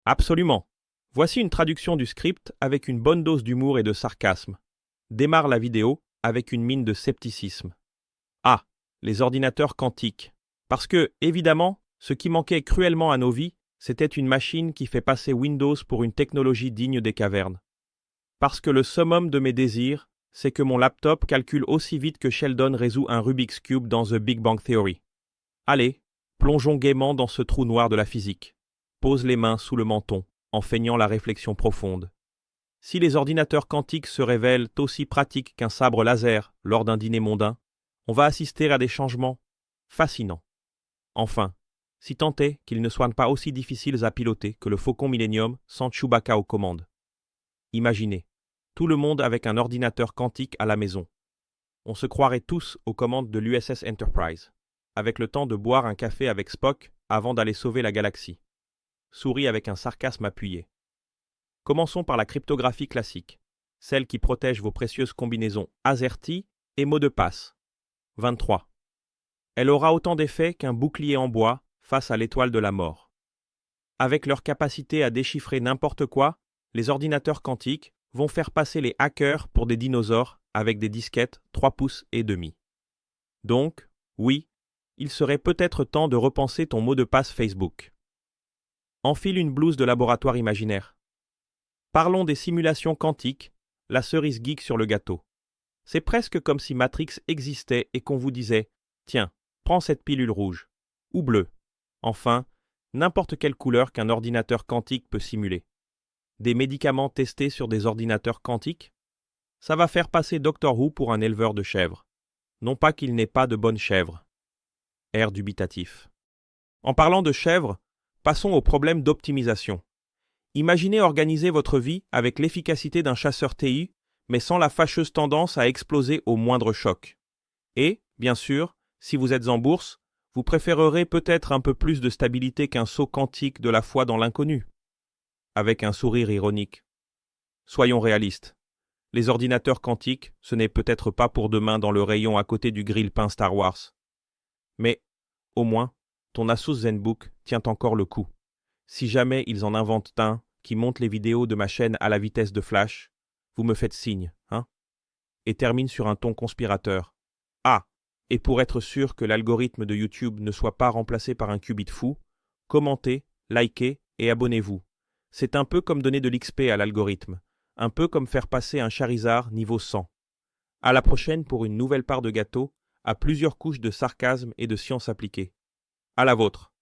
Absolument. Voici une traduction du script avec une bonne dose d'humour et de sarcasme. Démarre la vidéo avec une mine de scepticisme. Ah, les ordinateurs quantiques. Parce que, évidemment, ce qui manquait cruellement à nos vies, c'était une machine qui fait passer Windows pour une technologie digne des cavernes. Parce que le summum de mes désirs, c'est que mon laptop calcule aussi vite que Sheldon résout un Rubik's Cube dans The Big Bang Theory. Allez, plongeons gaiement dans ce trou noir de la physique. Pose les mains sous le menton, en feignant la réflexion profonde. Si les ordinateurs quantiques se révèlent aussi pratiques qu'un sabre laser lors d'un dîner mondain, on va assister à des changements fascinants. Enfin, si tant est qu'ils ne soient pas aussi difficiles à piloter que le Faucon Millennium sans Chewbacca aux commandes. Imaginez, tout le monde avec un ordinateur quantique à la maison. On se croirait tous aux commandes de l'USS Enterprise, avec le temps de boire un café avec Spock avant d'aller sauver la galaxie. Souris avec un sarcasme appuyé. Commençons par la cryptographie classique, celle qui protège vos précieuses combinaisons AZERTY et mots de passe. 23. Elle aura autant d'effet qu'un bouclier en bois face à l'étoile de la mort. Avec leur capacité à déchiffrer n'importe quoi, les ordinateurs quantiques vont faire passer les hackers pour des dinosaures avec des disquettes 3 pouces et demi. Donc, oui, il serait peut-être temps de repenser ton mot de passe Facebook. Enfile une blouse de laboratoire imaginaire. Parlons des simulations quantiques, la cerise geek sur le gâteau. C'est presque comme si Matrix existait et qu'on vous disait « Tiens, prends cette pilule rouge. » Ou bleue. Enfin, n'importe quelle couleur qu'un ordinateur quantique peut simuler. Des médicaments testés sur des ordinateurs quantiques? Ça va faire passer Doctor Who pour un éleveur de chèvres. Non pas qu'il n'ait pas de bonnes chèvres. Air dubitatif. En parlant de chèvres, passons au problème d'optimisation. Imaginez organiser votre vie avec l'efficacité d'un chasseur TI, mais sans la fâcheuse tendance à exploser au moindre choc. Et, bien sûr, si vous êtes en bourse, vous préférerez peut-être un peu plus de stabilité qu'un saut quantique de la foi dans l'inconnu. Avec un sourire ironique. Soyons réalistes. Les ordinateurs quantiques, ce n'est peut-être pas pour demain dans le rayon à côté du grille-pain Star Wars. Mais, au moins, ton Asus ZenBook tient encore le coup. Si jamais ils en inventent un qui monte les vidéos de ma chaîne à la vitesse de flash, vous me faites signe, hein? Et termine sur un ton conspirateur. Ah, et pour être sûr que l'algorithme de YouTube ne soit pas remplacé par un qubit fou, commentez, likez et abonnez-vous. C'est un peu comme donner de l'XP à l'algorithme, un peu comme faire passer un Charizard niveau 100. À la prochaine pour une nouvelle part de gâteau, à plusieurs couches de sarcasme et de science appliquée. À la vôtre.